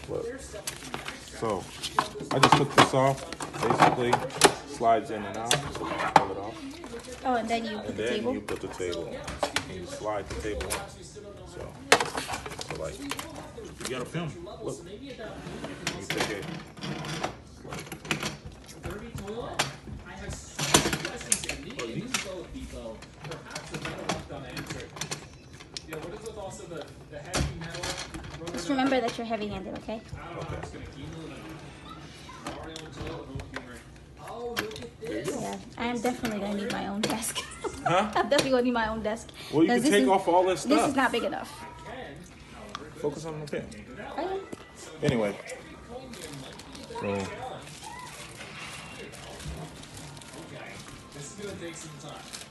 Look. So I just took this off. Basically, slides in and out. So you can pull it off. Oh, and then you put And the then table? you put the table on. And you slide the table on. So like, you gotta film. Look. You take it. Just remember that you're heavy-handed, okay? Okay. Yeah, I am definitely gonna need my own desk. Huh? I'm definitely gonna need my own desk. Well, you can take off all this stuff. This is not big enough. Focus on the pen. Okay. Anyway. So. This is gonna take some time.